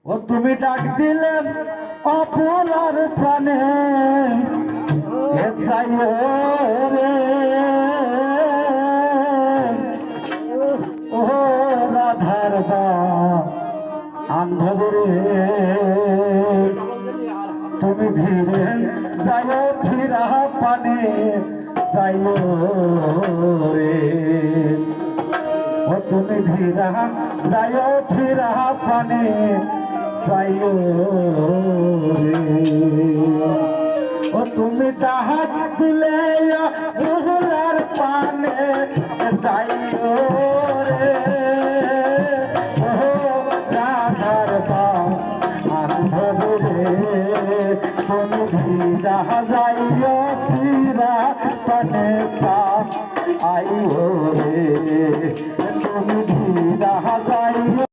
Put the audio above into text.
ও তুমি ডাক দিলে অপরার প্রাণে এ চাইও রে ও রাধার বা আন্ধব রে তুমি ধীরে যাইও ফিরা পানে যাইও রে ও তুমি ধীরা যাইও ফিরা পানে যাইও রে ও তুমি ডাক দিলে বহুলার পানে যাইও রে ও রাধার বান্ধব রে তুমি ধীরা যাইও ফিরা পানে আইও রে তুমি ধীরা যাইও